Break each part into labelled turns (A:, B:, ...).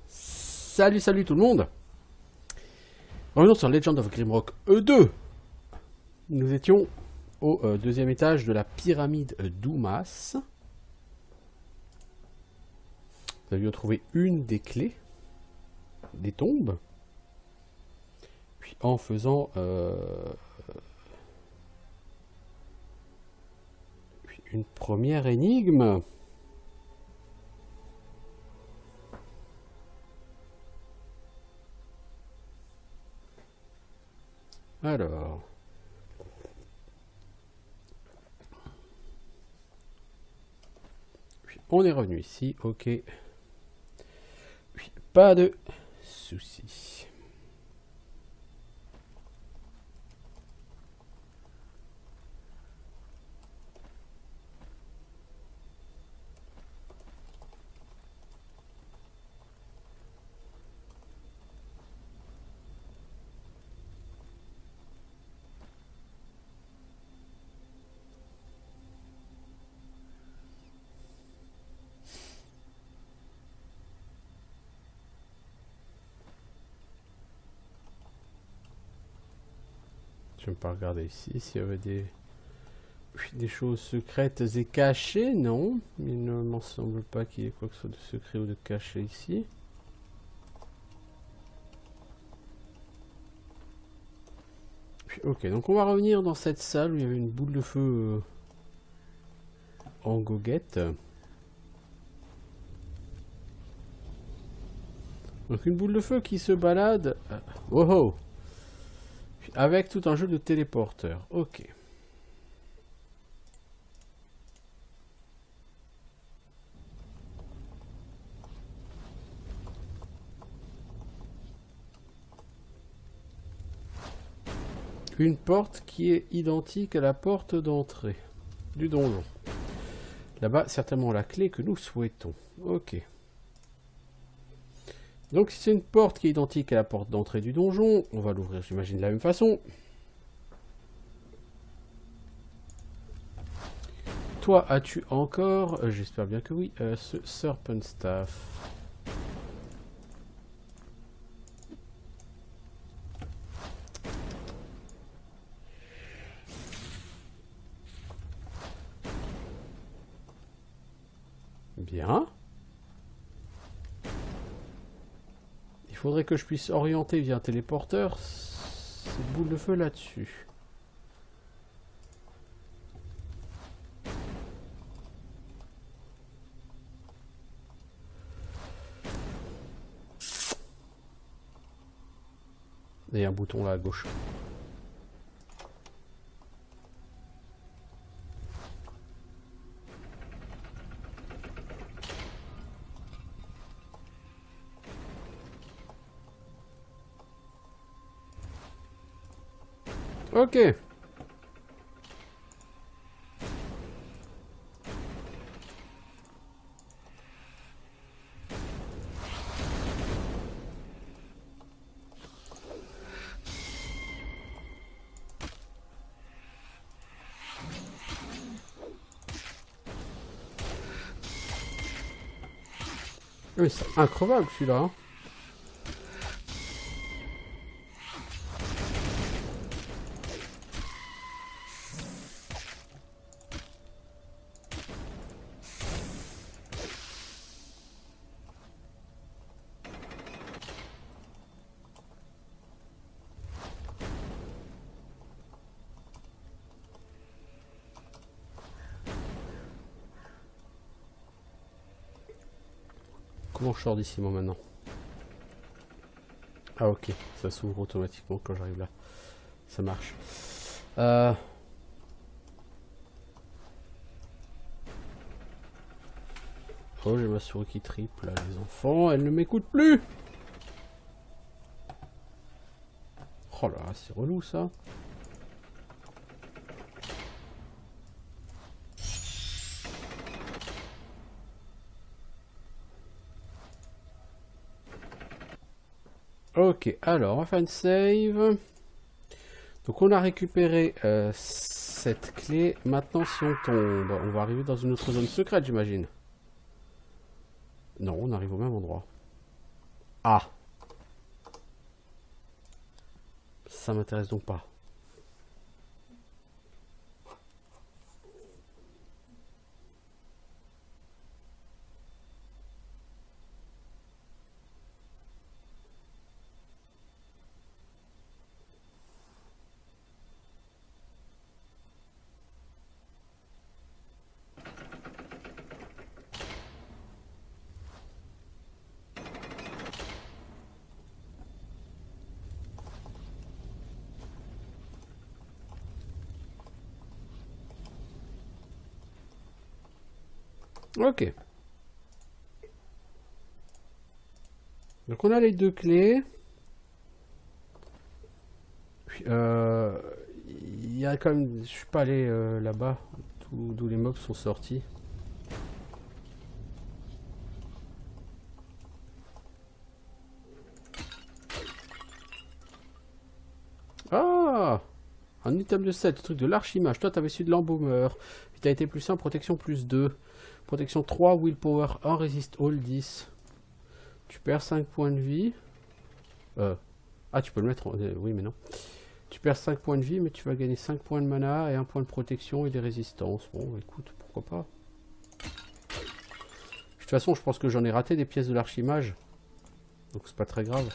A: Salut tout le monde. Revenons sur Legend of Grimrock E2. Nous étions au deuxième étage de la pyramide d'Oumas. Nous avions trouvé une des clés des tombes. Puis en faisant une première énigme. Alors. Puis on est revenu ici, ok. Puis pas de soucis. Je vais pas regarder ici s'il y avait des choses secrètes et cachées. Non, il ne m'en semble pas qu'il y ait quoi que ce soit de secret ou de caché ici. Puis, ok, donc on va revenir dans cette salle où il y avait une boule de feu en goguette. Donc une boule de feu qui se balade. Oh oh! Avec tout un jeu de téléporteur. Ok. Une porte qui est identique à la porte d'entrée du donjon. Là-bas, certainement la clé que nous souhaitons. Ok. Donc si c'est une porte qui est identique à la porte d'entrée du donjon, on va l'ouvrir, j'imagine, de la même façon. Toi, as-tu encore, j'espère bien que oui, ce Serpent Staff. Bien. Il faudrait que je puisse orienter via un téléporteur cette boule de feu là-dessus. Et un bouton là à gauche. Ok. Oui, c'est increvable celui-là. Hein. Comment je sors d'ici moi maintenant? Ah ok, ça s'ouvre automatiquement quand j'arrive là. Ça marche. Oh, j'ai ma souris qui triple là, les enfants. Elle ne m'écoute plus. Oh là, c'est relou ça. Ok, alors on va faire une save. Donc on a récupéré cette clé. Maintenant si on tombe, on va arriver dans une autre zone secrète j'imagine. Non, on arrive au même endroit. Ah! Ça m'intéresse donc pas. Ok. Donc on a les 2 clés. Puis, il y a quand même... Je suis pas allé là-bas, d'où les mobs sont sortis. Ah! Un item de 7, truc de l'archimage. Toi, t'avais su de l'embaumeur. Vitalité plus 1, protection plus 2. Protection 3, willpower 1, résiste all 10. Tu perds 5 points de vie. Ah, tu peux le mettre en... oui, mais non. Tu perds 5 points de vie, mais tu vas gagner 5 points de mana et 1 point de protection et des résistances. Bon, écoute, pourquoi pas. De toute façon, je pense que j'en ai raté des pièces de l'archimage. Donc c'est pas très grave.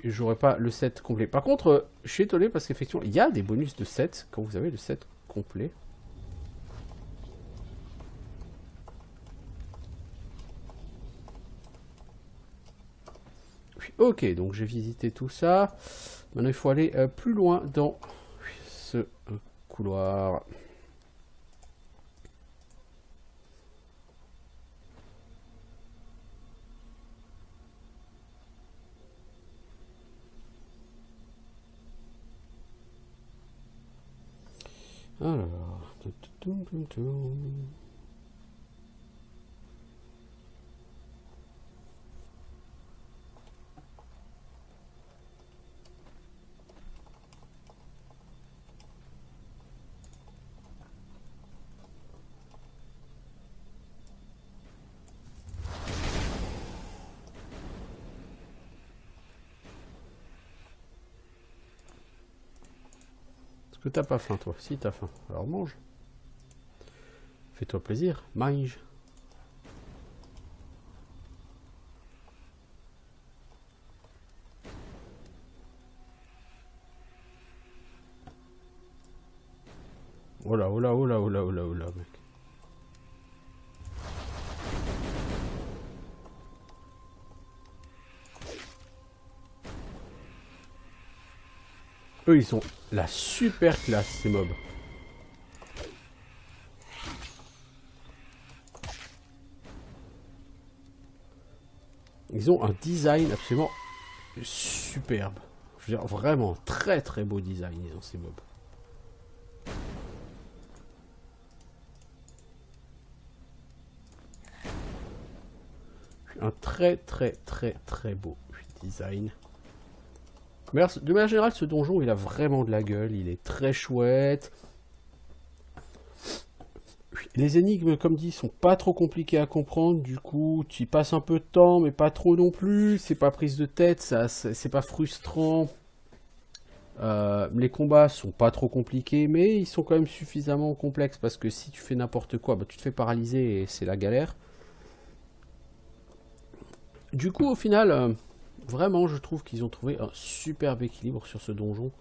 A: J'aurai pas le set complet. Par contre, je suis étonné parce qu'effectivement, il y a des bonus de set quand vous avez le set complet. Ok, donc j'ai visité tout ça. Maintenant, il faut aller plus loin dans ce couloir. Alors... Est-ce que t'as pas faim, toi? Si, t'as faim. Alors mange. Fais-toi plaisir. Mange. Oh là, oh là, oh là, oh là, oh là, oh là, mec. Eux, ils sont la super classe, ces mobs. Ils ont un design absolument superbe. Je veux dire, vraiment, très très beau design, ils ont ces mobs. Un très très très très beau design. Mais alors, de manière générale, ce donjon, il a vraiment de la gueule. Il est très chouette. Les énigmes, comme dit, sont pas trop compliquées à comprendre. Du coup, tu y passes un peu de temps, mais pas trop non plus. C'est pas prise de tête, ça, c'est pas frustrant. Les combats sont pas trop compliqués, mais ils sont quand même suffisamment complexes parce que si tu fais n'importe quoi, bah, tu te fais paralyser et c'est la galère. Du coup, au final, vraiment, je trouve qu'ils ont trouvé un superbe équilibre sur ce donjon.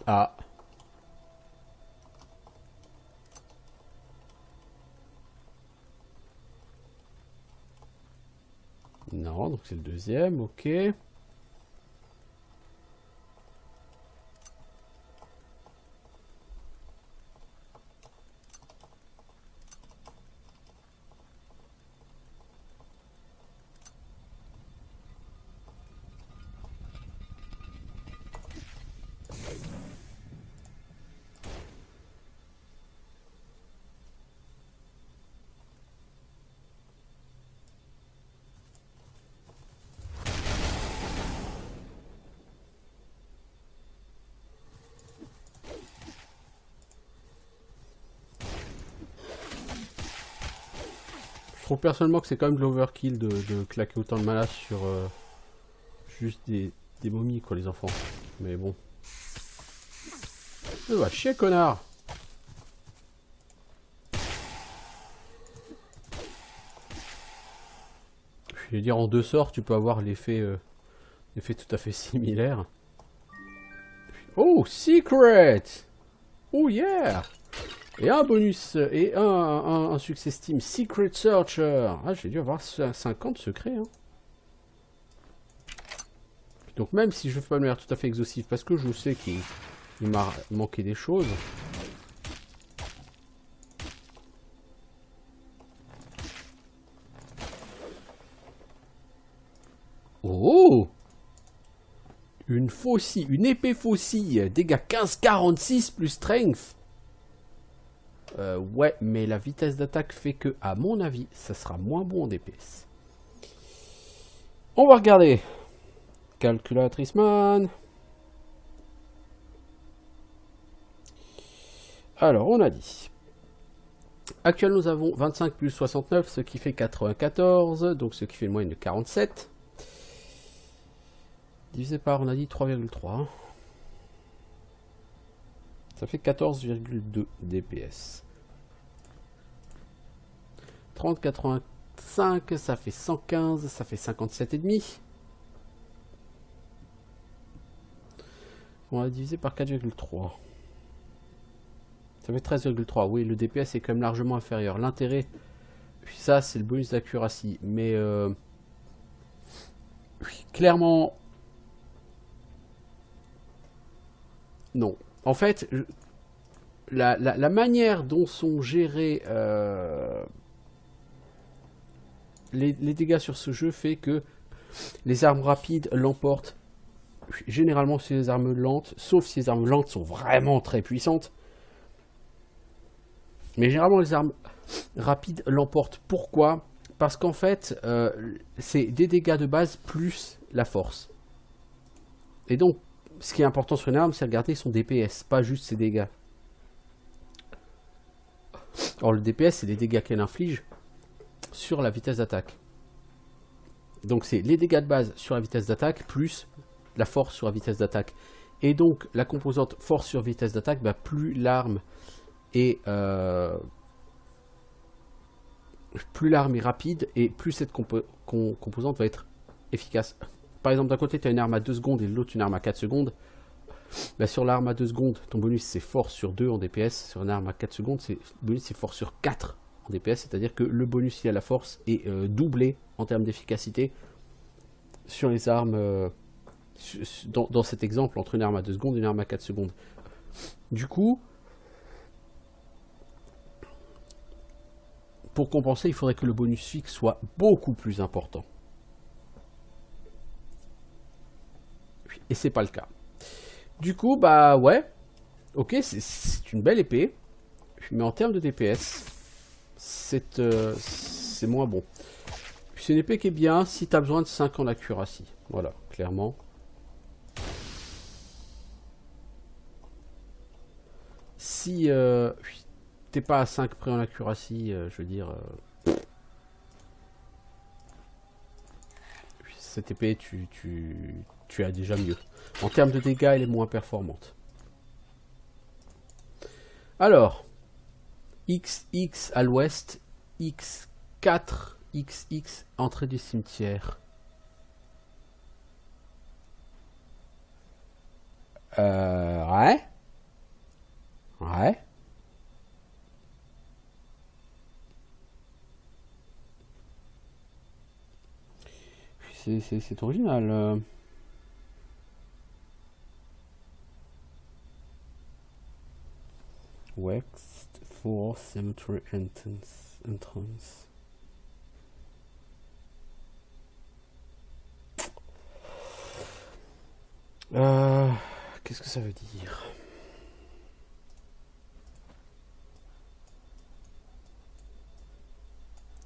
A: Ah. Non, donc c'est le deuxième, ok. Je trouve personnellement que c'est quand même de l'overkill de claquer autant de mana sur juste des momies, quoi, les enfants. Mais bon. Va chier, connard! Je veux dire, en 2 sorts, tu peux avoir l'effet tout à fait similaire. Oh, secret! Oh yeah! Et un bonus, et un succès Steam, Secret Searcher. Ah, j'ai dû avoir 50 secrets. Hein. Donc même si je fais pas de manière tout à fait exhaustive, parce que je sais qu'il m'a manqué des choses. Oh! Une faucille, une épée faucille, dégâts 15-46 plus strength. Ouais, mais la vitesse d'attaque fait que, à mon avis, ça sera moins bon en DPS. On va regarder. Calculatrice man. Alors, on a dit. Actuellement, nous avons 25 plus 69, ce qui fait 94, donc ce qui fait une moyenne de 47. Divisé par, on a dit 3,3. Ça fait 14,2 DPS. 30,85, ça fait 115, ça fait 57,5. On va diviser par 4,3. Ça fait 13,3. Oui, le DPS est quand même largement inférieur. L'intérêt, ça c'est le bonus d'accuracy. Mais clairement, non. En fait, la manière dont sont gérés les dégâts sur ce jeu fait que les armes rapides l'emportent généralement sur les armes lentes, sauf si les armes lentes sont vraiment très puissantes. Mais généralement les armes rapides l'emportent. Pourquoi? Parce qu'en fait, c'est des dégâts de base plus la force. Et donc, ce qui est important sur une arme, c'est regarder son DPS, pas juste ses dégâts. Or, le DPS, c'est les dégâts qu'elle inflige sur la vitesse d'attaque. Donc, c'est les dégâts de base sur la vitesse d'attaque plus la force sur la vitesse d'attaque. Et donc, la composante force sur vitesse d'attaque, bah, plus l'arme est... plus l'arme est rapide et plus cette composante va être efficace. Par exemple, d'un côté, tu as une arme à 2 secondes et de l'autre, une arme à 4 secondes. Bah, sur l'arme à 2 secondes, ton bonus c'est force sur 2 en DPS. Sur une arme à 4 secondes, le bonus c'est force sur 4 en DPS. C'est-à-dire que le bonus lié à la force est doublé en termes d'efficacité sur les armes, dans cet exemple, entre une arme à 2 secondes et une arme à 4 secondes. Du coup, pour compenser, il faudrait que le bonus fixe soit beaucoup plus important. Et c'est pas le cas. Du coup, bah ouais, ok, c'est une belle épée, mais en termes de DPS, c'est moins bon. C'est une épée qui est bien si tu as besoin de 5 en accuracy. Voilà, clairement. Si t'es pas à 5 près en accuracy, je veux dire... cette épée, tu as déjà mieux. En termes de dégâts, elle est moins performante. Alors, XX à l'ouest, X4, XX, entrée du cimetière. Ouais. Ouais. C'est original. West for Cemetery entrance. Qu'est-ce que ça veut dire?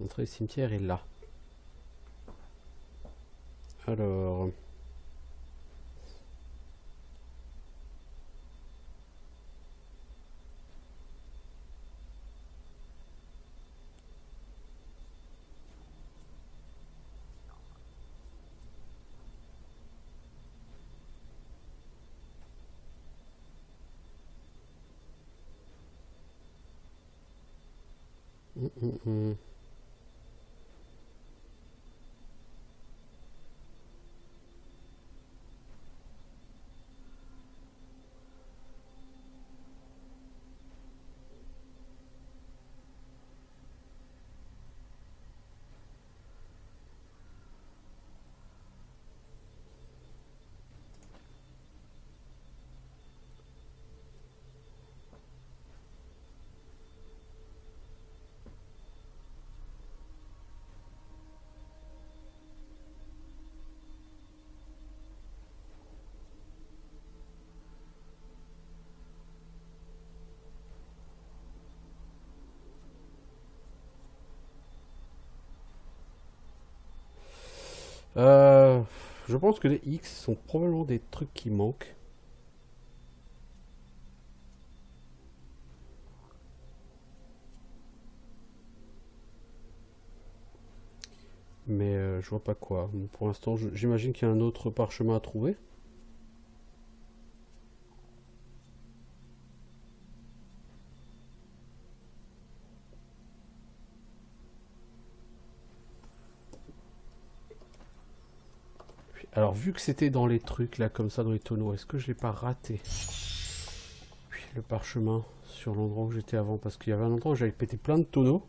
A: L'entrée du cimetière est là. Alors... Hum, hum, hum. Euh, je pense que les X sont probablement des trucs qui manquent. Mais je vois pas quoi. Pour l'instant, j'imagine qu'il y a un autre parchemin à trouver. Alors, vu que c'était dans les trucs, là, comme ça, dans les tonneaux, est-ce que je l'ai pas raté? Puis, le parchemin sur l'endroit où j'étais avant, parce qu'il y avait un endroit où j'avais pété plein de tonneaux.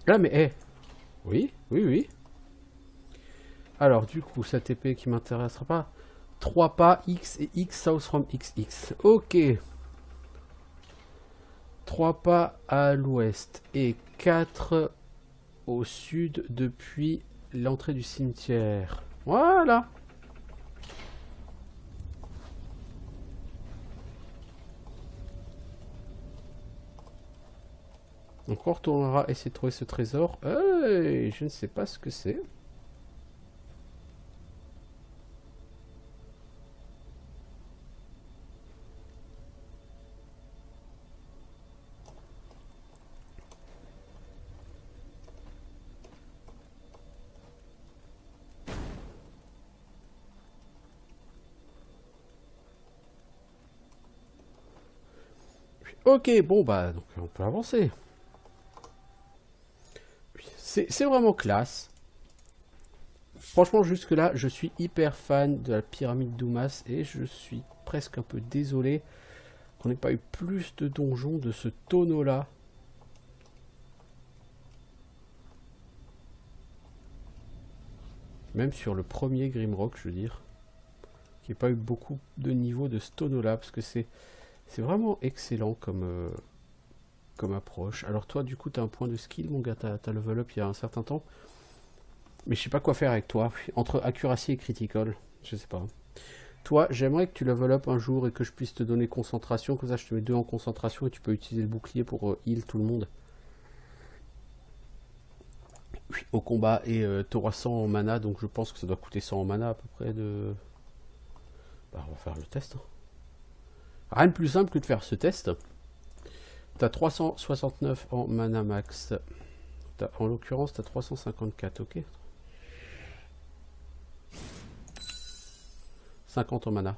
A: Là, mais, oui, oui, oui. Alors, du coup, cette épée qui m'intéressera pas. 3 pas, X et X, south from XX. Ok. 3 pas à l'ouest et 4 au sud depuis l'entrée du cimetière. Voilà. Donc on retournera essayer de trouver ce trésor. Hey, je ne sais pas ce que c'est. Ok, bon bah donc on peut avancer. C'est vraiment classe. Franchement, jusque-là, je suis hyper fan de la pyramide d'Oumas et je suis presque un peu désolé qu'on n'ait pas eu plus de donjons de ce tonneau-là. Même sur le premier Grimrock, je veux dire. Qu'il n'y ait pas eu beaucoup de niveaux de ce tonneau-là, parce que c'est vraiment excellent comme, comme approche. Alors toi, du coup, tu as un point de skill, mon gars, tu as level up il y a un certain temps. Mais je sais pas quoi faire avec toi. Entre accuracy et critical, je sais pas. Toi, j'aimerais que tu level up un jour et que je puisse te donner concentration. Comme ça, je te mets 2 en concentration et tu peux utiliser le bouclier pour heal tout le monde. Au combat. Et tu auras 100 en mana, donc je pense que ça doit coûter 100 en mana à peu près de... Bah, on va faire le test. Rien de plus simple que de faire ce test. T'as 369 en mana max. En l'occurrence, t'as 354, ok. 50 en mana.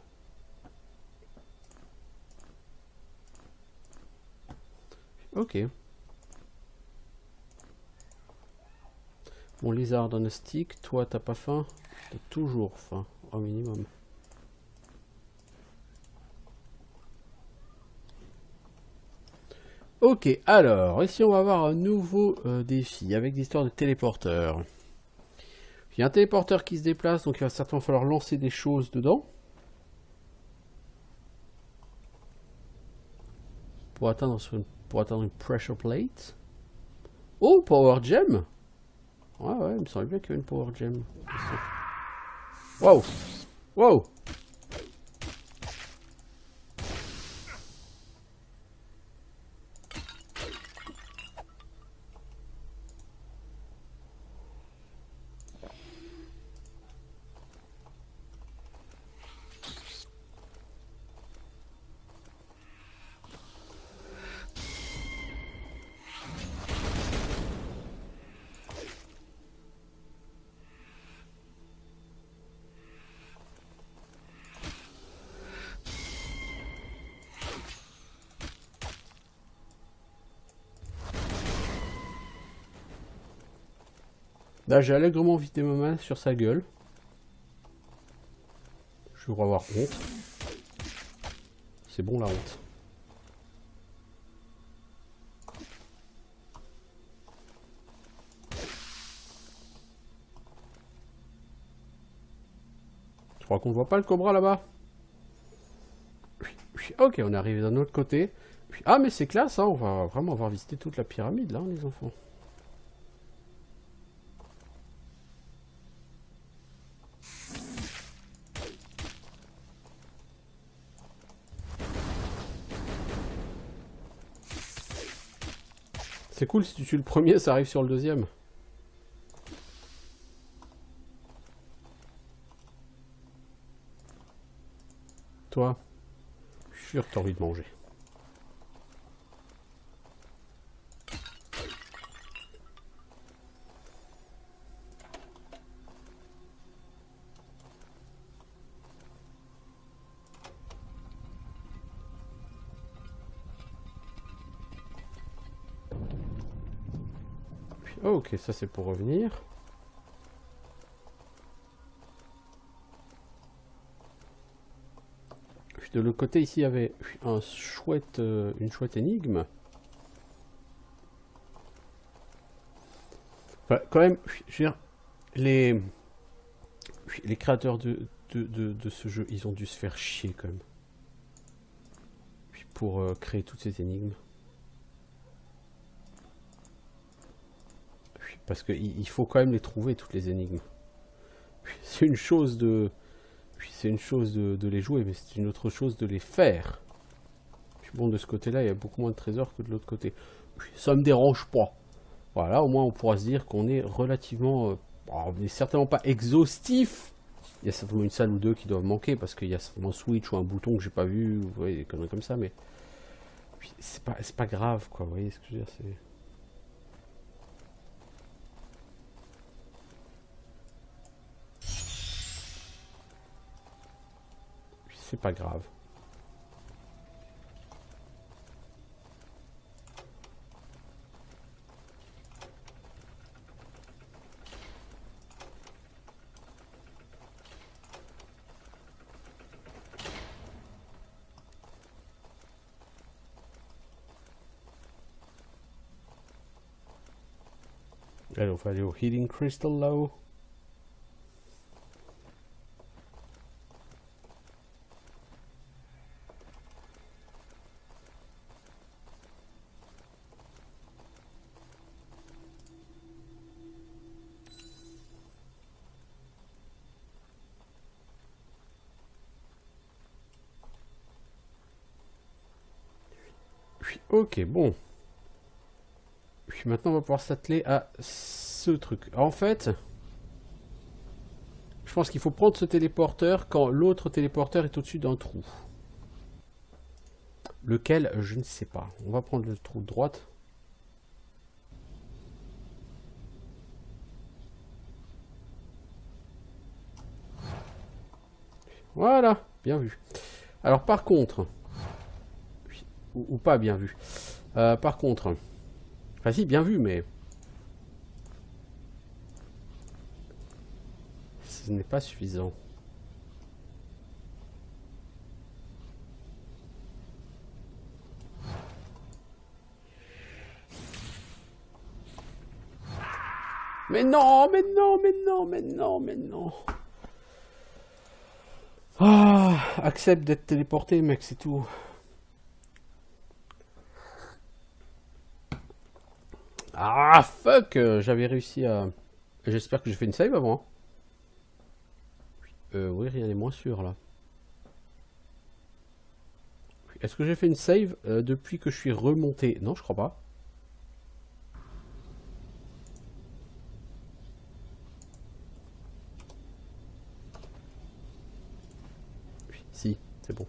A: Ok. Mon lizard on a stick, toi t'as pas faim? T'as toujours faim, au minimum. Ok, alors, ici on va avoir un nouveau défi avec l'histoire de téléporteur. Il y a un téléporteur qui se déplace, donc il va certainement falloir lancer des choses dedans. Pour atteindre une pressure plate. Oh, power gem! Ouais, ouais, il me semblait bien qu'il y avait une Power Gem. Wow! Wow! Là, j'ai allègrement vidé ma main sur sa gueule. Je vais avoir honte. C'est bon la honte. Je crois qu'on ne voit pas le cobra là-bas. Ok, on est arrivé d'un autre côté. Ah, mais c'est classe, hein, on va vraiment avoir visité toute la pyramide là, les enfants. C'est cool, si tu tues le premier, ça arrive sur le deuxième. Toi, je suis sûr que t'as envie de manger. Oh, ok, ça c'est pour revenir. De l'autre côté, ici, il y avait une chouette énigme. Enfin, quand même, je veux dire, les créateurs de ce jeu, ils ont dû se faire chier quand même. Pour créer toutes ces énigmes. Parce qu'il faut quand même les trouver, toutes les énigmes. C'est une chose de... C'est une chose de les jouer, mais c'est une autre chose de les faire. Puis bon, de ce côté-là, il y a beaucoup moins de trésors que de l'autre côté. Ça me dérange pas. Voilà, au moins on pourra se dire qu'on est relativement... on n'est certainement pas exhaustif. Il y a certainement une salle ou deux qui doivent manquer, parce qu'il y a certainement un switch ou un bouton que j'ai pas vu, vous voyez, des conneries comme ça, mais... C'est pas grave, quoi, vous voyez ce que je veux dire, c'est... C'est pas grave. Allez, on va aller au Healing Crystal là-haut. Ok, bon. Puis maintenant, on va pouvoir s'atteler à ce truc. En fait, je pense qu'il faut prendre ce téléporteur quand l'autre téléporteur est au-dessus d'un trou. Lequel, je ne sais pas. On va prendre le trou de droite. Voilà, bien vu. Alors par contre, ou pas bien vu. Par contre, enfin si, bien vu, mais ce n'est pas suffisant. Mais non, mais non, mais non, mais non, mais non. Ah, accepte d'être téléporté, mec, c'est tout. Ah, fuck, j'avais réussi à... J'espère que j'ai fait une save avant. Oui, rien n'est moins sûr là. Est-ce que j'ai fait une save depuis que je suis remonté? Non, je crois pas. Oui, si, c'est bon.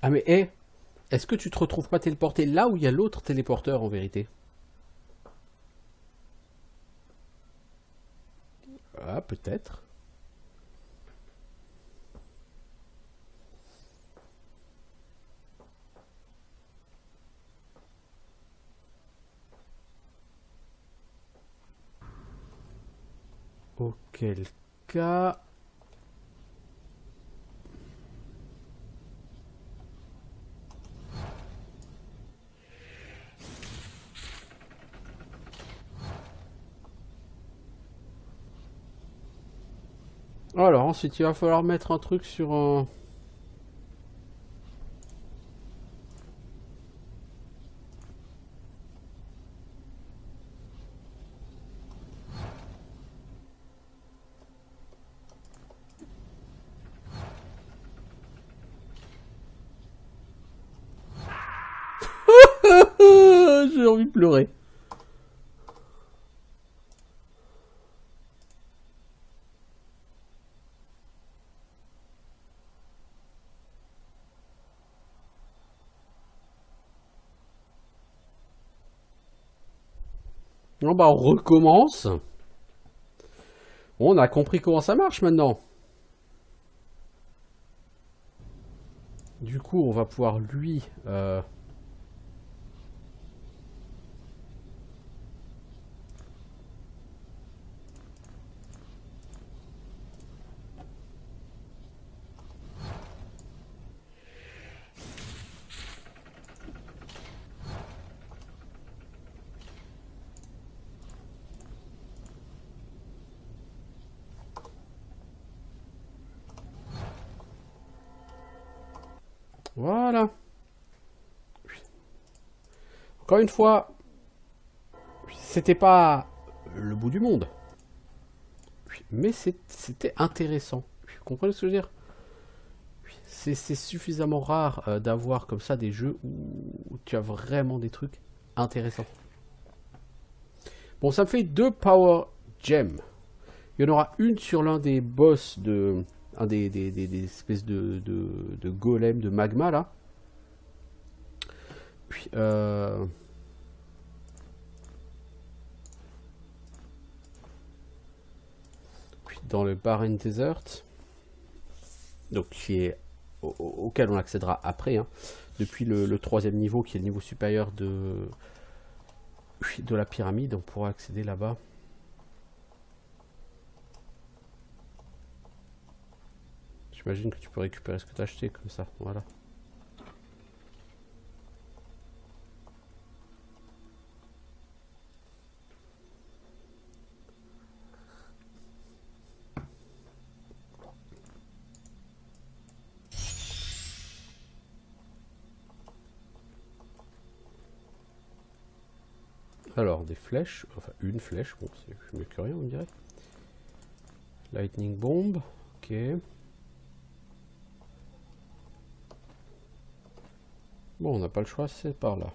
A: Ah mais hé, est-ce que tu te retrouves pas téléporté là où il y a l'autre téléporteur en vérité? Ah, peut-être. Auquel cas... Alors, ensuite, il va falloir mettre un truc sur un... J'ai envie de pleurer. Bon bah on recommence. On a compris comment ça marche maintenant. Du coup, on va pouvoir lui... Voilà. Encore une fois, c'était pas le bout du monde. Mais c'était intéressant. Vous comprenez ce que je veux dire? C'est suffisamment rare d'avoir comme ça des jeux où tu as vraiment des trucs intéressants. Bon, ça me fait 2 Power Gems. Il y en aura une sur l'un des boss de... Un des espèces de golem de magma là. Puis, puis dans le Barren Desert. Donc qui est auquel on accédera après. Hein, depuis le troisième niveau qui est le niveau supérieur de la pyramide. On pourra accéder là-bas. J'imagine que tu peux récupérer ce que tu as acheté comme ça. Voilà. Alors, des flèches. Enfin, une flèche. Bon, c'est mieux que rien, on dirait. Lightning Bomb. Ok. Bon, on n'a pas le choix, c'est par là.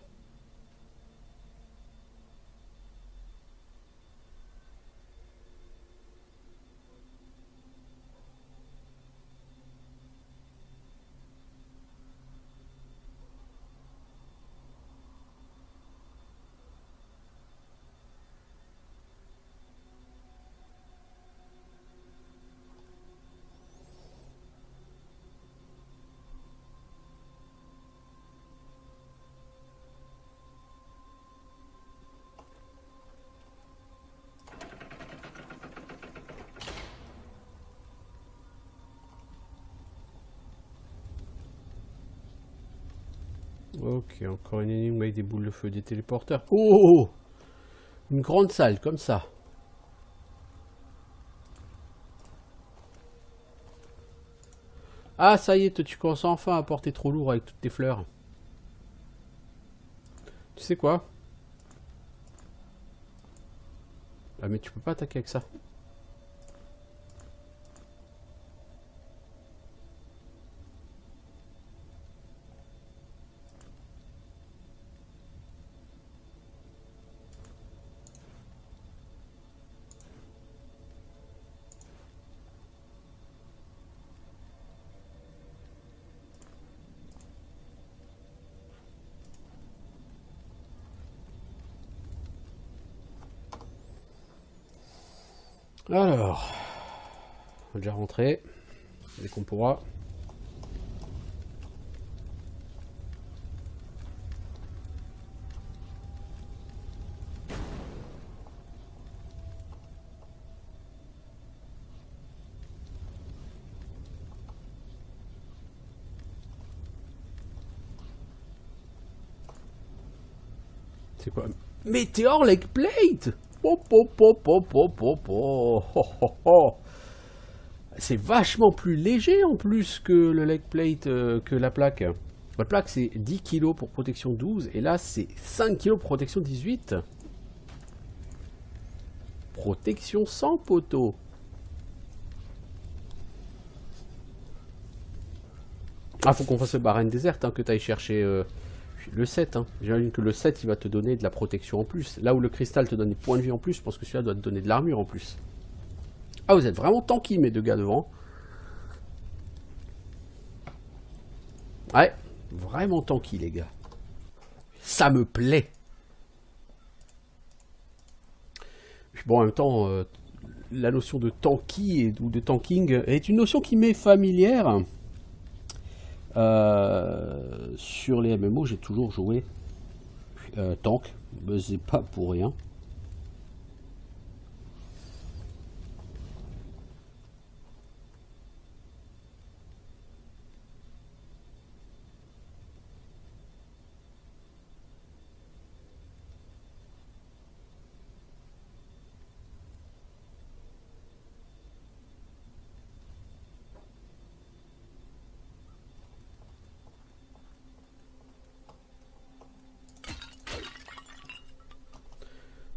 A: Ok, encore une énigme avec des boules de feu, des téléporteurs. Oh! Une grande salle, comme ça. Ah, ça y est, tu commences enfin à porter trop lourd avec toutes tes fleurs. Tu sais quoi? Ah, mais tu peux pas attaquer avec ça. Alors, on va déjà rentrer dès qu'on pourra. C'est quoi? Météor Leg Plate! Oh, oh, oh, oh, oh, oh, oh, oh, oh, oh. C'est vachement plus léger en plus que le leg plate, que la plaque. La plaque c'est 10 kg pour protection 12 et là c'est 5 kg pour protection 18. Protection sans poteau. Ah, faut qu'on fasse le barène déserte, hein, que tu ailles chercher le 7. Hein. J'imagine que le 7 il va te donner de la protection en plus. Là où le cristal te donne des points de vie en plus, je pense que celui-là doit te donner de l'armure en plus. Ah, vous êtes vraiment tanky, mes deux gars devant. Ouais, vraiment tanky, les gars. Ça me plaît. Puis bon, en même temps, la notion de tanky ou de tanking est une notion qui m'est familière. Sur les MMO, j'ai toujours joué tank. Ben, c'est pas pour rien.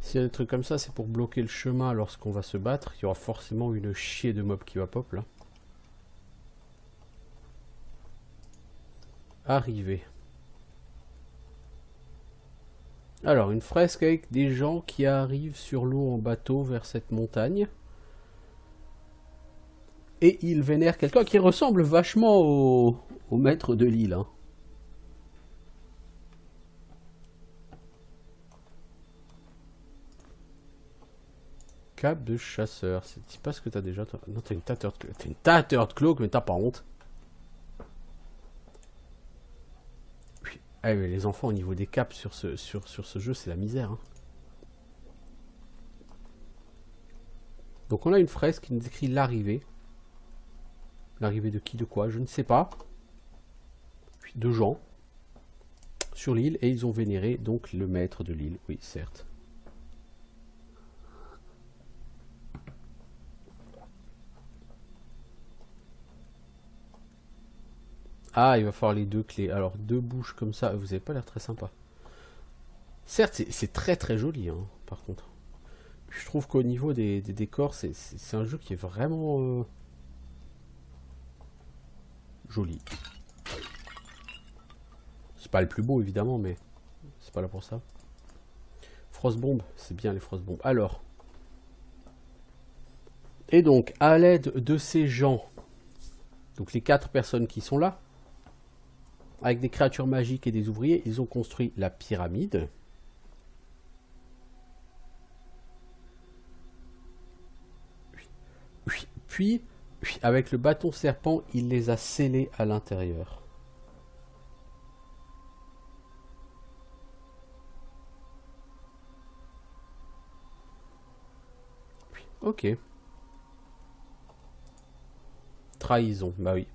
A: S'il y a des trucs comme ça, c'est pour bloquer le chemin lorsqu'on va se battre. Il y aura forcément une chier de mobs qui va pop là. Arriver. Alors, une fresque avec des gens qui arrivent sur l'eau en bateau vers cette montagne. Et ils vénèrent quelqu'un qui ressemble vachement au maître de l'île. Hein. Cap de chasseur. C'est pas ce que t'as déjà. Non, t'as une tattered cloak. T'as une tattered cloak, mais t'as pas honte. Ah, mais les enfants au niveau des caps sur ce jeu, c'est la misère. Hein. Donc on a une fresque qui nous décrit l'arrivée. L'arrivée de qui, de quoi, je ne sais pas. Puis de gens sur l'île et ils ont vénéré donc le maître de l'île. Oui, certes. Ah, il va falloir les deux clés. Alors, deux bouches comme ça, vous avez pas l'air très sympa. Certes, c'est très très joli, hein, par contre. Je trouve qu'au niveau des décors, c'est un jeu qui est vraiment joli. C'est pas le plus beau, évidemment, mais c'est pas là pour ça. Frostbomb, c'est bien les Frostbombs. Alors, et donc, à l'aide de ces gens, donc les 4 personnes qui sont là, avec des créatures magiques et des ouvriers, ils ont construit la pyramide. Puis, avec le bâton serpent, il les a scellés à l'intérieur. Ok. Trahison, bah oui.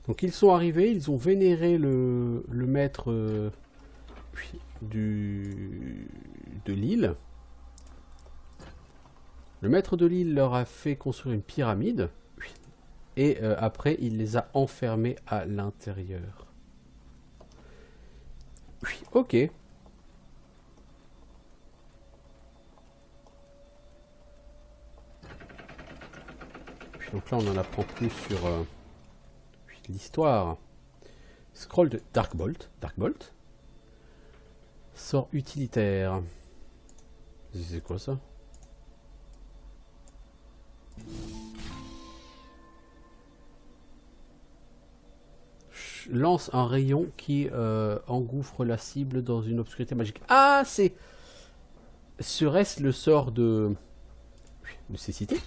A: Donc ils sont arrivés, ils ont vénéré le maître de l'île. Le maître de l'île leur a fait construire une pyramide. Et après, il les a enfermés à l'intérieur. Ok. Donc là, on en apprend plus sur l'histoire. Scroll de Darkbolt. Darkbolt. Sort utilitaire. C'est quoi ça? Lance un rayon qui engouffre la cible dans une obscurité magique. Ah, c'est... Serait-ce le sort de cécité?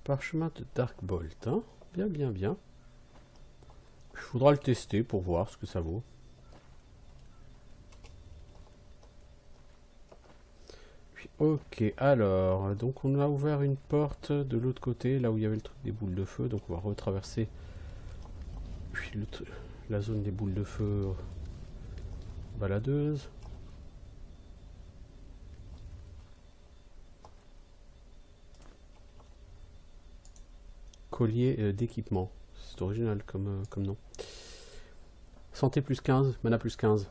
A: Parchemin de Darkbolt, hein. Bien, bien, bien. Il faudra le tester pour voir ce que ça vaut. Ok, alors, donc on a ouvert une porte de l'autre côté, là où il y avait le truc des boules de feu, donc on va retraverser la zone des boules de feu baladeuse. Collier d'équipement, c'est original comme nom. Santé plus 15, mana plus 15.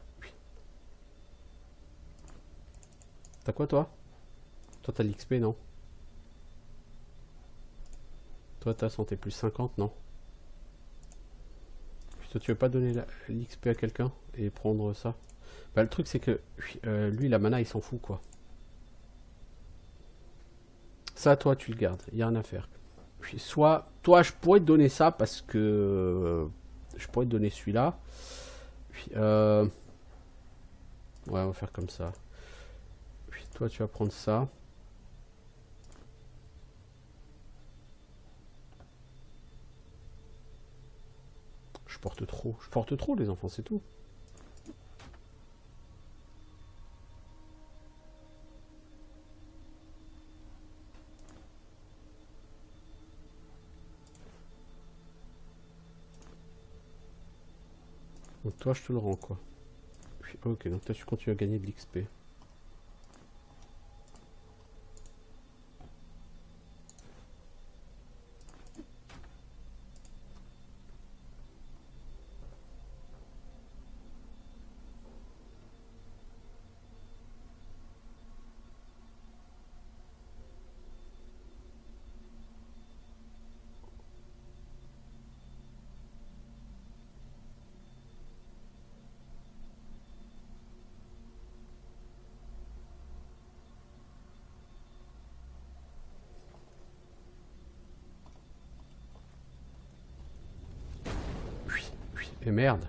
A: T'as quoi toi? Toi t'as l'XP non? Toi t'as santé plus 50 non? Puis toi tu veux pas donner l'XP à quelqu'un et prendre ça? Bah le truc c'est que lui la mana il s'en fout quoi. Ça toi tu le gardes, y a rien à faire. Puis, soit toi je pourrais te donner ça parce que je pourrais te donner celui-là. Puis ouais on va faire comme ça. Puis toi tu vas prendre ça. Je porte trop les enfants, c'est tout. Donc toi je te le rends quoi. Puis, ok, donc toi tu continues à gagner de l'XP. Et merde.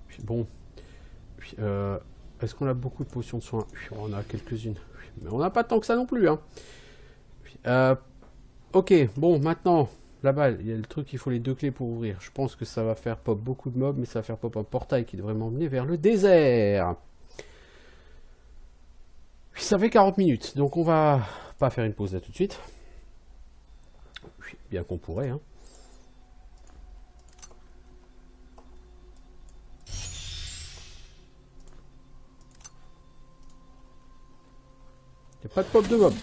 A: Puis bon. Puis, est-ce qu'on a beaucoup de potions de soins? Puis, on en a quelques-unes. Mais on n'a pas tant que ça non plus. Hein. Puis, ok, bon, maintenant, là-bas, il y a le truc, il faut les 2 clés pour ouvrir. Je pense que ça va faire pop beaucoup de mobs, mais ça va faire pop un portail qui devrait m'emmener vers le désert. Puis, ça fait 40 minutes, donc on va pas faire une pause là tout de suite. Bien qu'on pourrait, hein. Y a pas de pop de mob.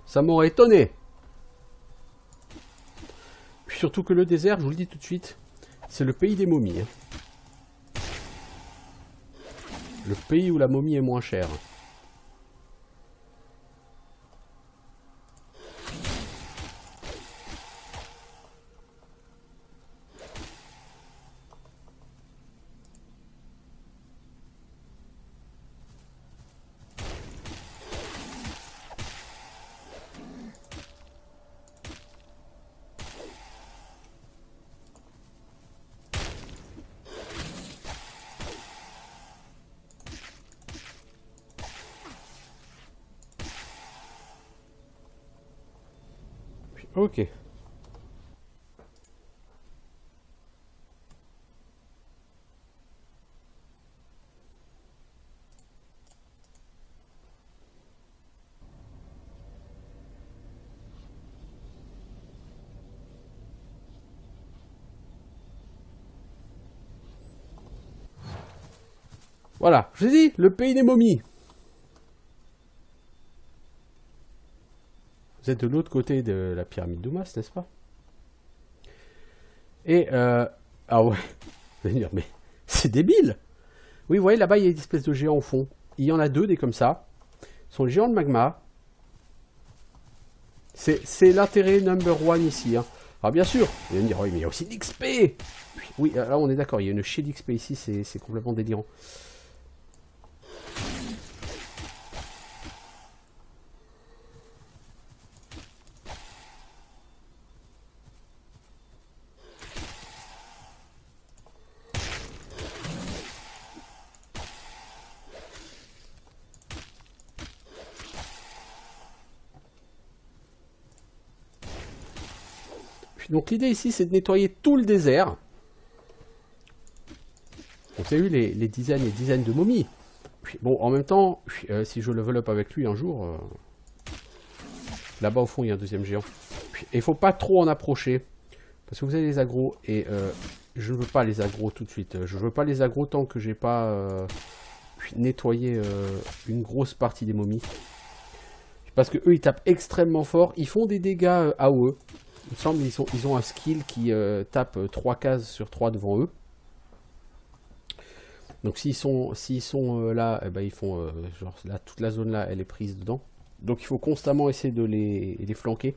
A: Ça m'aurait étonné. Surtout que le désert, je vous le dis tout de suite, c'est le pays des momies. Hein. Le pays où la momie est moins chère. Ok. Voilà, je vous ai dit, le pays des momies. Vous êtes de l'autre côté de la pyramide d'Oumas, n'est-ce pas? Et, ah ouais, vous allez me dire, mais c'est débile. Oui, vous voyez, là-bas, il y a une espèce de géant au fond. Il y en a deux, des comme ça. Ce sont les géants de magma. C'est l'intérêt number one ici. Hein. Alors bien sûr, vous allez me dire, oui, mais il y a aussi l'XP. Oui, là, on est d'accord, il y a une chaîne d'XP ici, c'est complètement délirant. Donc l'idée ici, c'est de nettoyer tout le désert. On a eu les dizaines et dizaines de momies. Bon, en même temps, si je level up avec lui un jour, là-bas au fond, il y a un deuxième géant. Et il faut pas trop en approcher, parce que vous avez les agros, et je ne veux pas les agros tout de suite. Je veux pas les agros tant que j'ai pas nettoyé une grosse partie des momies. Parce que eux, ils tapent extrêmement fort. Ils font des dégâts AOE. Il me semble qu'ils ont un skill qui tape 3 cases sur 3 devant eux. Donc s'ils sont là, eh ben, ils font genre là, toute la zone là, elle est prise dedans. Donc il faut constamment essayer de les flanquer.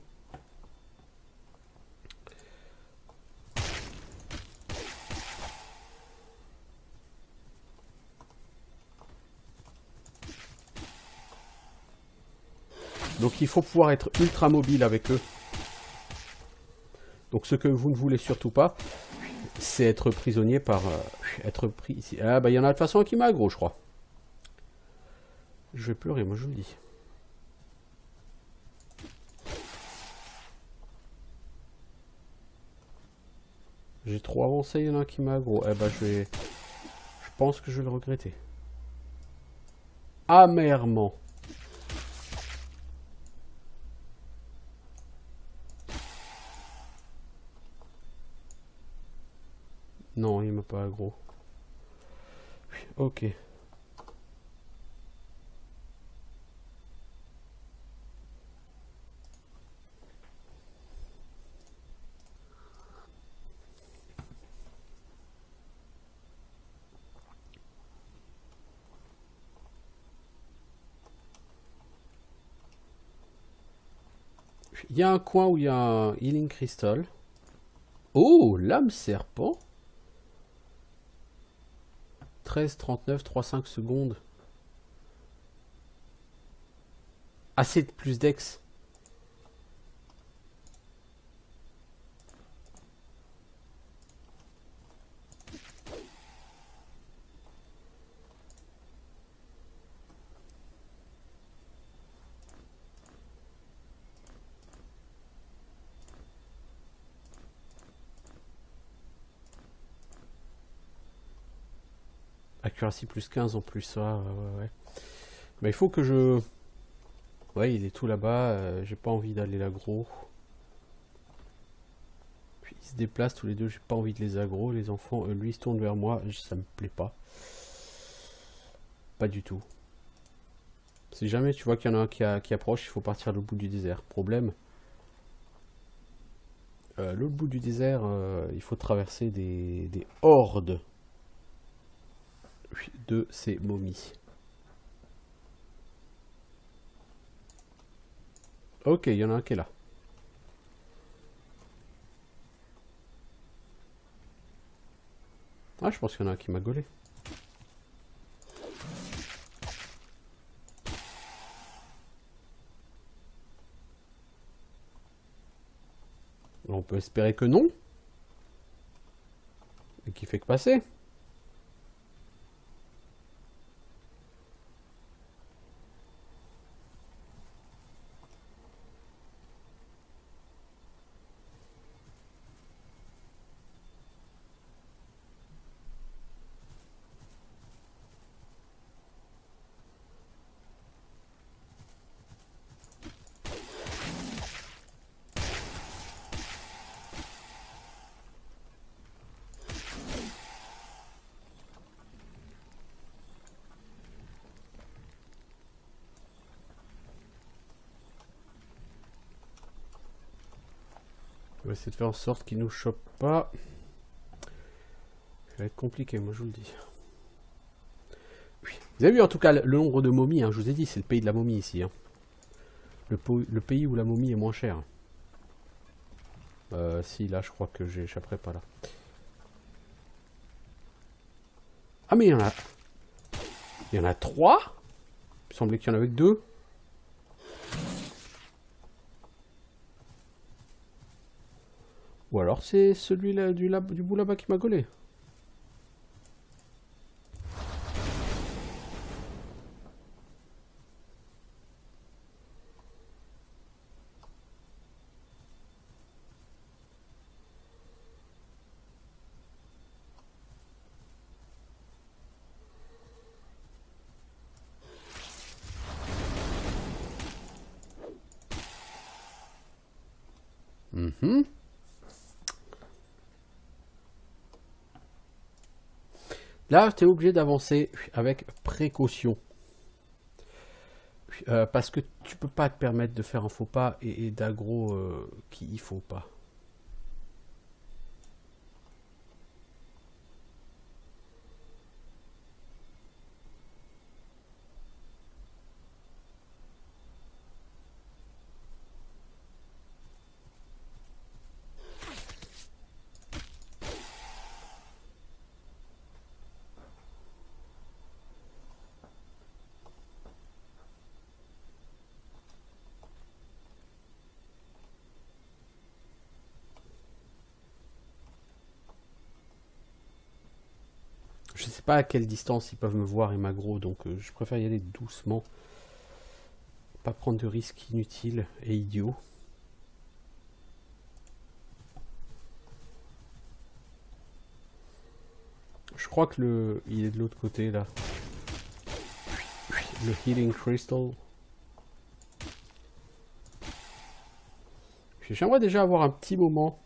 A: Donc il faut pouvoir être ultra mobile avec eux. Donc ce que vous ne voulez surtout pas, c'est être prisonnier par... être pris ici. Ah bah il y en a de toute façon qui m'a aggro, je crois. Je vais pleurer, moi je vous le dis. J'ai trop avancé, il y en a un qui m'a aggro. Eh bah je pense que je vais le regretter. Amèrement. Non, il m'a pas aggro. Ok. Il y a un coin où il y a un Healing Crystal. Oh, lame serpent. 13, 39, 3, 5 secondes. Assez de plus dex. Accuracy plus 15 en plus, ça, ouais. Mais il faut que je... Ouais, il est tout là-bas, j'ai pas envie d'aller l'aggro. Puis ils se déplacent tous les deux, j'ai pas envie de les aggro. Les enfants, lui, ils se tournent vers moi, ça me plaît pas. Pas du tout. Si jamais tu vois qu'il y en a un qui approche, il faut partir à l'autre bout du désert. Problème, l'autre bout du désert, il faut traverser des hordes de ces momies. Ok, il y en a un qui est là. Ah, je pense qu'il y en a un qui m'a gaulé. On peut espérer que non. Et qui fait que passer. On va essayer de faire en sorte qu'il nous chope pas. Ça va être compliqué, moi je vous le dis. Oui. Vous avez vu en tout cas le nombre de momies, hein, je vous ai dit, c'est le pays de la momie ici. Hein. Le pays où la momie est moins chère. Si, là je crois que j'échapperai pas là. Ah mais il y en a... Il y en a 3. Il me semblait qu'il y en avait que 2. Ou alors c'est celui-là du bout là-bas qui m'a gaulé. Là, tu es obligé d'avancer avec précaution. Parce que tu peux pas te permettre de faire un faux pas et d'aggro qui il faut pas. Je sais pas à quelle distance ils peuvent me voir et m'aggro, donc je préfère y aller doucement. Pas prendre de risques inutiles et idiots. Je crois que il est de l'autre côté là. Le Healing Crystal. J'aimerais déjà avoir un petit moment.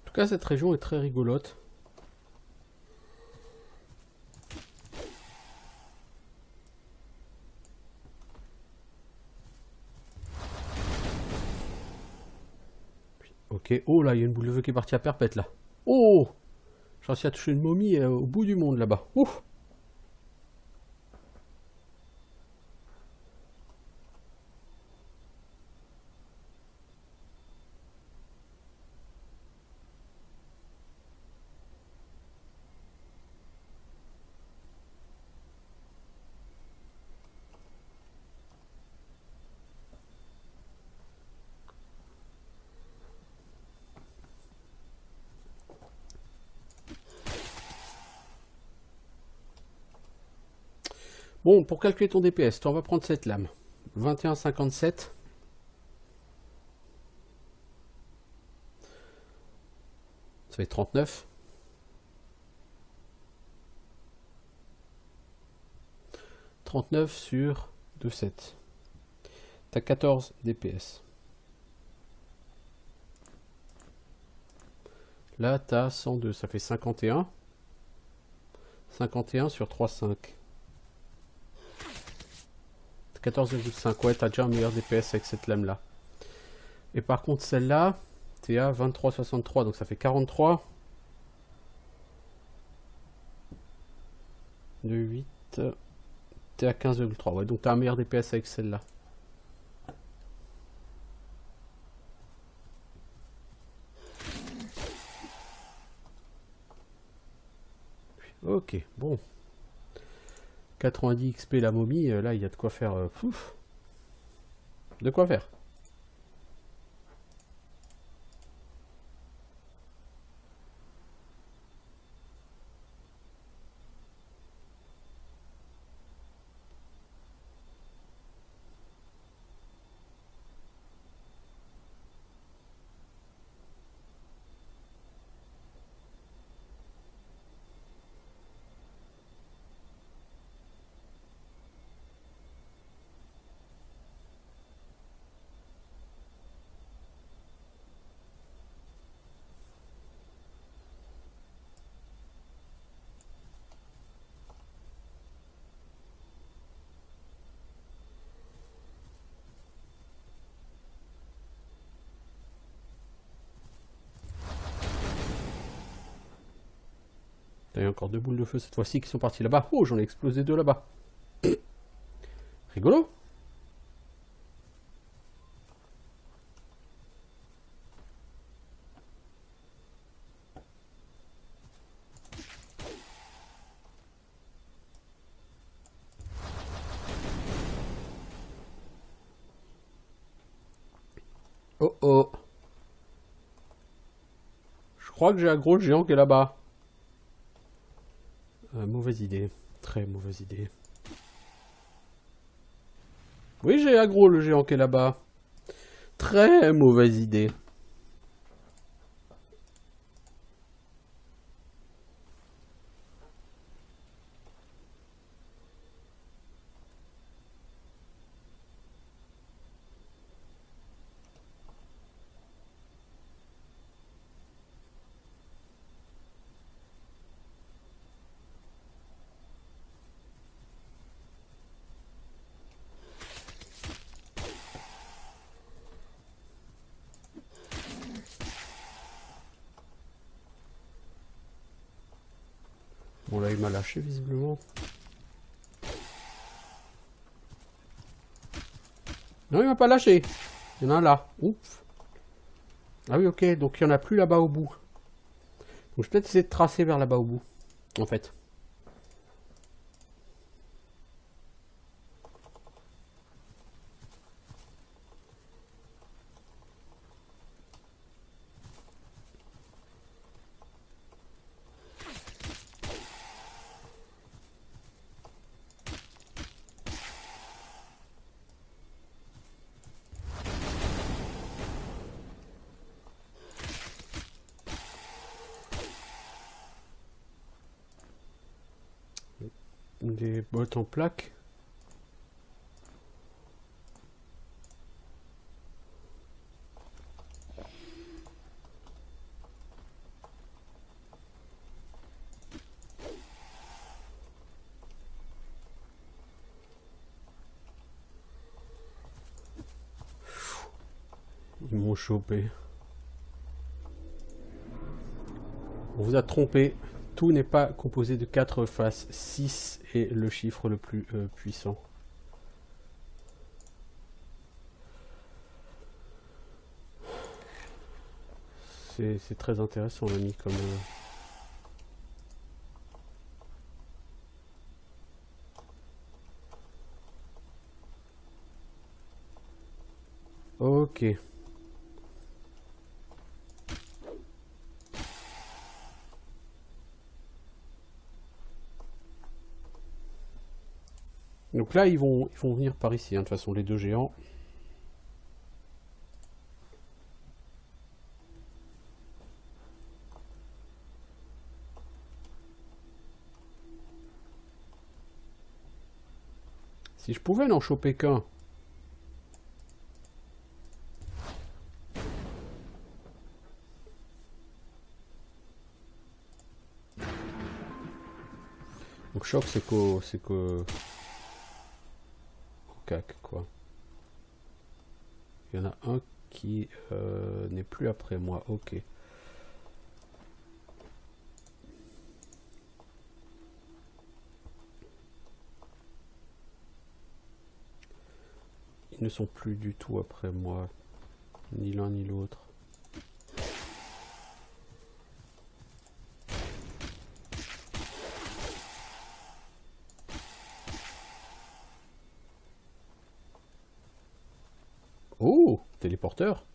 A: En tout cas, cette région est très rigolote. Ok, oh là, il y a une boule de feu qui est partie à perpète là. Oh, j'ai réussi à toucher une momie au bout du monde là-bas. Ouf. Bon, pour calculer ton DPS, on va prendre cette lame. 21,57. Ça fait 39. 39 sur 2,7. T'as 14 DPS. Là, t'as 102. Ça fait 51. 51 sur 3,5. 14,5. Ouais, t'as déjà un meilleur DPS avec cette lame là. Et par contre, celle-là, t'es à 23,63. Donc ça fait 43. De 8. T'es à 15,3. Ouais, donc t'as un meilleur DPS avec celle-là. Ok, bon. 90 XP la momie, là il y a de quoi faire. Pouf. De quoi faire. Il y a encore 2 boules de feu cette fois-ci qui sont parties là-bas. Oh, j'en ai explosé 2 là-bas. Rigolo. Oh oh. Je crois que j'ai un gros géant qui est là-bas. Mauvaise idée. Très mauvaise idée. Oui, j'ai aggro le géant qui est là-bas. Très mauvaise idée. Bon là il m'a lâché visiblement. Non il m'a pas lâché. Il y en a un là. Ouf. Ah oui ok, donc il y en a plus là-bas au bout. Donc je vais peut-être essayer de tracer vers là-bas au bout. En fait. Des bottes en plaque. Ils m'ont chopé. On vous a trompé. Tout n'est pas composé de 4 faces. 6 est le chiffre le plus puissant. C'est très intéressant, l'ami, comme... Ok. Donc là, ils vont venir par ici, hein, de toute façon, les 2 géants. Si je pouvais n'en choper qu'un. Donc choc, c'est qu'au cac, quoi. Il y en a un qui n'est plus après moi. Ok. Ils ne sont plus du tout après moi. Ni l'un ni l'autre. téléporteur.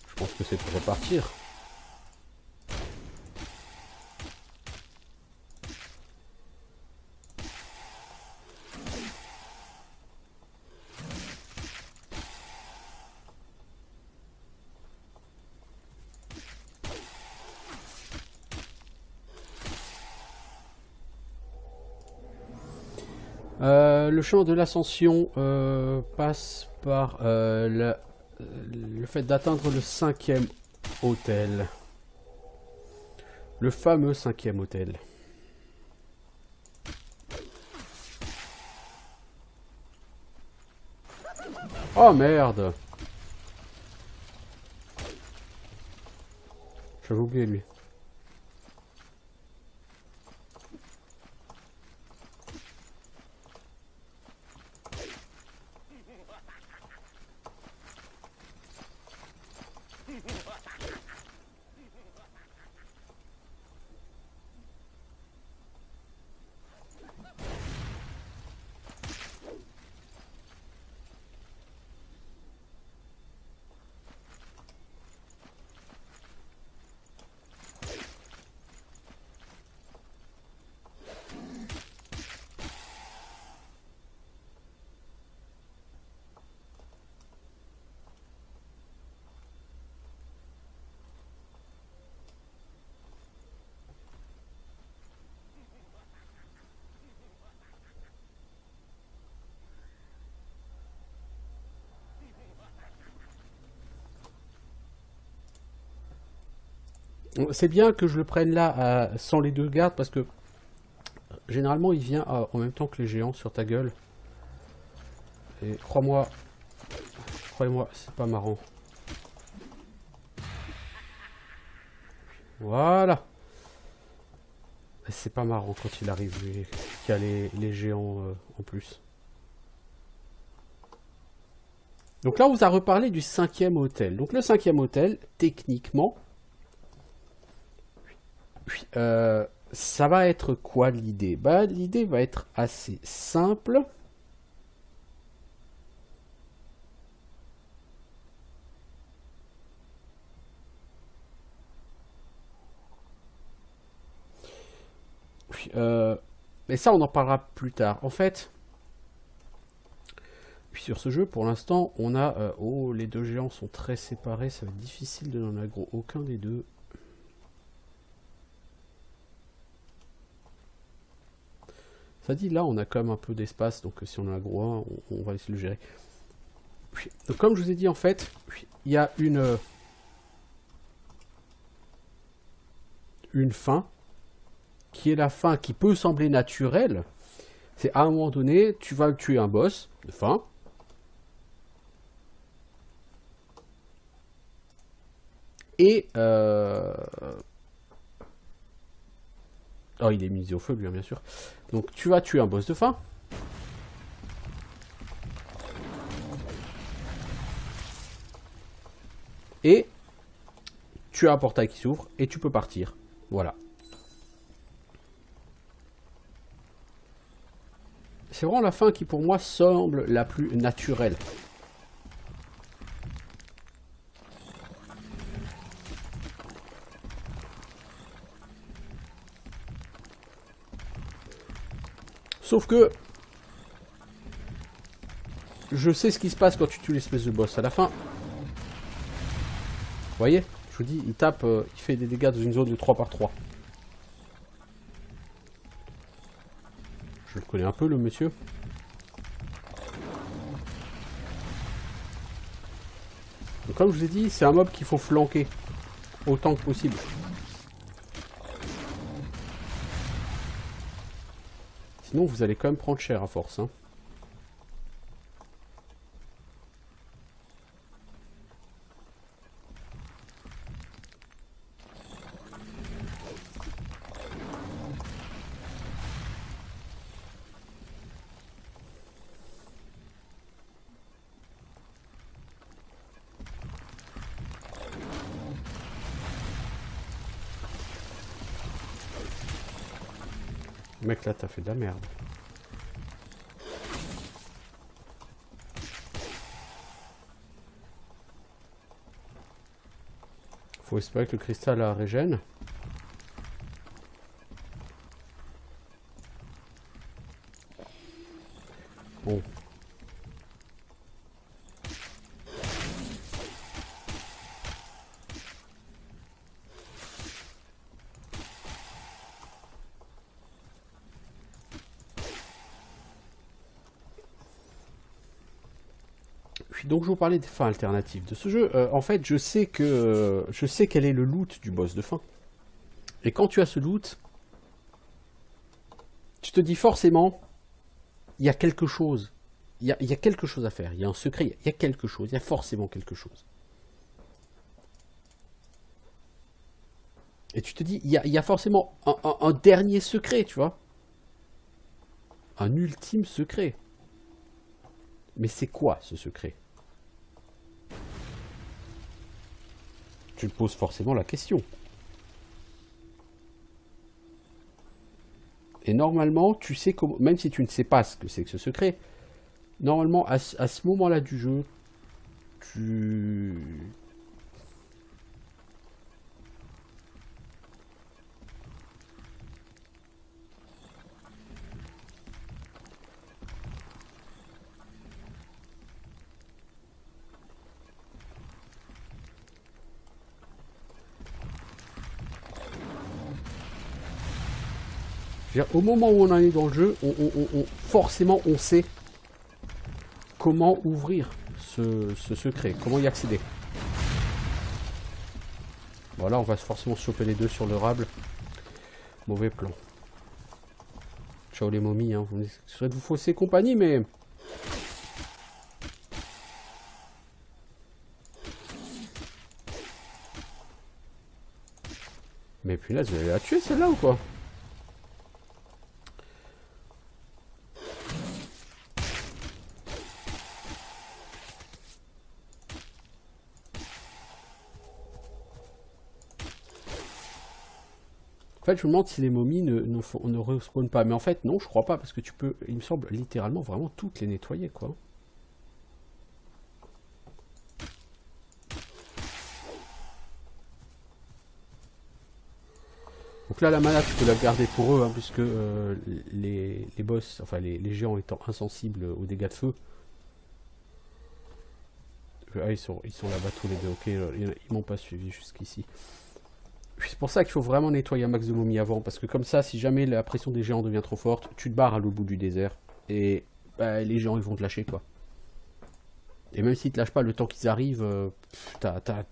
A: Je pense que c'est pour repartir. Le chemin de l'ascension passe par le fait d'atteindre le 5e hôtel. Le fameux 5e hôtel. Oh merde! J'avais oublié lui. C'est bien que je le prenne là sans les deux gardes parce que généralement il vient en même temps que les géants sur ta gueule. Et crois-moi, croyez-moi, c'est pas marrant. Voilà. C'est pas marrant quand il arrive et qu'il y a les géants en plus. Donc là on vous a reparlé du 5e hôtel. Donc le 5e hôtel, techniquement, ça va être quoi l'idée? Bah, l'idée va être assez simple. Mais ça, on en parlera plus tard. En fait, puis sur ce jeu, pour l'instant, on a... oh, les deux géants sont très séparés. Ça va être difficile de n'en aggro aucun des deux. Ça dit, là, on a quand même un peu d'espace. Donc, si on en aggro un, on va essayer de le gérer. Donc, comme je vous ai dit, en fait, il y a une fin qui est la fin qui peut sembler naturelle. C'est à un moment donné, tu vas tuer un boss de fin. Et oh, il est mis au feu, lui, bien sûr. Donc, tu vas tuer un boss de fin. Et tu as un portail qui s'ouvre et tu peux partir. Voilà. C'est vraiment la fin qui, pour moi, semble la plus naturelle. Sauf que je sais ce qui se passe quand tu tues l'espèce de boss à la fin. Vous voyez, je vous dis, il tape, il fait des dégâts dans une zone de 3 par 3. Je le connais un peu, le monsieur. Donc, comme je vous ai dit, c'est un mob qu'il faut flanquer autant que possible. Sinon, vous allez quand même prendre cher à force, hein. Mec, là, t'as fait de la merde. Faut espérer que le cristal la régène. Bon. Donc je vous parlais des fins alternatives de ce jeu. En fait, je sais quel est le loot du boss de fin. Et quand tu as ce loot, tu te dis forcément, il y a quelque chose. Il y a quelque chose à faire. Il y a un secret. Il y a quelque chose. Il y a forcément quelque chose. Et tu te dis, il y a forcément un dernier secret, tu vois. Un ultime secret. Mais c'est quoi ce secret? Tu te poses forcément la question. Et normalement, tu sais comment, même si tu ne sais pas ce que c'est que ce secret, normalement, à ce moment-là du jeu, tu... Au moment où on en est dans le jeu, forcément on sait comment ouvrir ce secret, comment y accéder. Voilà, on va forcément se choper les deux sur le rable. Mauvais plan. Ciao les momies, hein. Vous essayerez de vous fausser compagnie, mais... Mais puis là, vous allez la tuer celle-là ou quoi? En fait, je me demande si les momies ne respawnent pas. Mais en fait, non, je crois pas, parce que tu peux, il me semble, littéralement, vraiment toutes les nettoyer, quoi. Donc là, la mana, tu peux la garder pour eux, hein, puisque les boss, enfin les géants étant insensibles aux dégâts de feu. Ah, ils sont là-bas tous les deux, ok, ils m'ont pas suivi jusqu'ici. C'est pour ça qu'il faut vraiment nettoyer un max de momies avant, parce que comme ça, si jamais la pression des géants devient trop forte, tu te barres à l'autre bout du désert, et bah, les géants ils vont te lâcher, quoi. Et même s'ils te lâchent pas, le temps qu'ils arrivent, t'as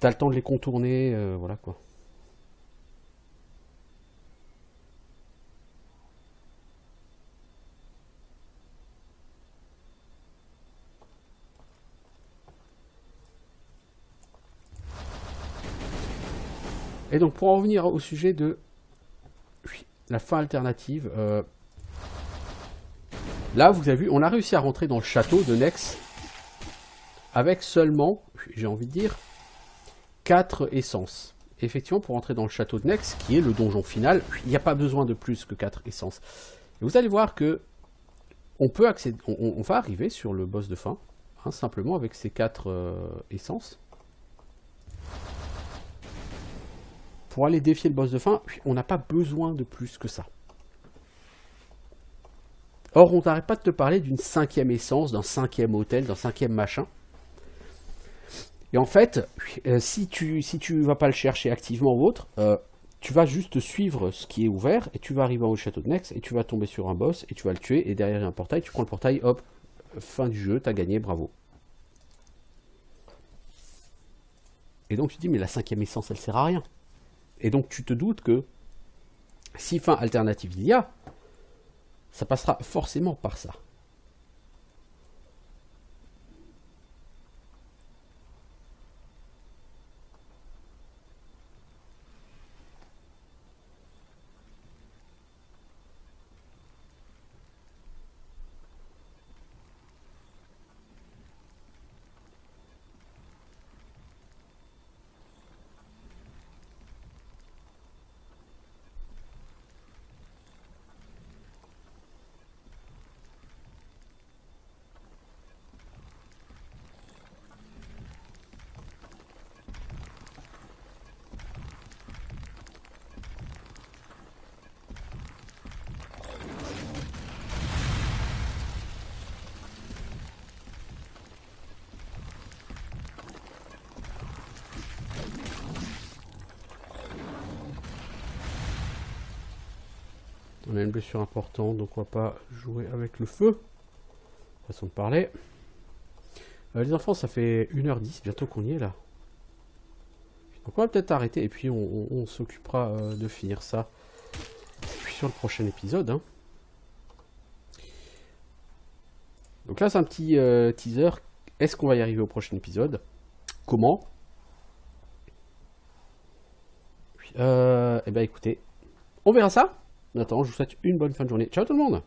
A: le temps de les contourner, voilà quoi. Et donc pour en revenir au sujet de la fin alternative, là vous avez vu, on a réussi à rentrer dans le château de Nex avec seulement, j'ai envie de dire, 4 essences. Effectivement, pour entrer dans le château de Nex, qui est le donjon final, il n'y a pas besoin de plus que 4 essences. Et vous allez voir que on peut accéder, on va arriver sur le boss de fin, hein, simplement avec ces 4 essences. Pour aller défier le boss de fin, on n'a pas besoin de plus que ça. Or, on n'arrête pas de te parler d'une 5e essence, d'un 5e hôtel, d'un 5e machin. Et en fait, si tu vas pas le chercher activement ou autre, tu vas juste suivre ce qui est ouvert, et tu vas arriver au château de Nex, et tu vas tomber sur un boss, et tu vas le tuer, et derrière il y a un portail, tu prends le portail, hop, fin du jeu, t'as gagné, bravo. Et donc tu te dis, mais la 5e essence, elle sert à rien. Et donc tu te doutes que, si fin alternative il y a, ça passera forcément par ça. On a une blessure importante, donc on va pas jouer avec le feu. Façon de parler. Les enfants, ça fait 1h10, bientôt qu'on y est là. Donc on va peut-être arrêter et puis on s'occupera de finir ça. Puis sur le prochain épisode. Hein. Donc là c'est un petit teaser. Est-ce qu'on va y arriver au prochain épisode? Comment? Eh ben écoutez, on verra ça. En attendant, je vous souhaite une bonne fin de journée. Ciao tout le monde!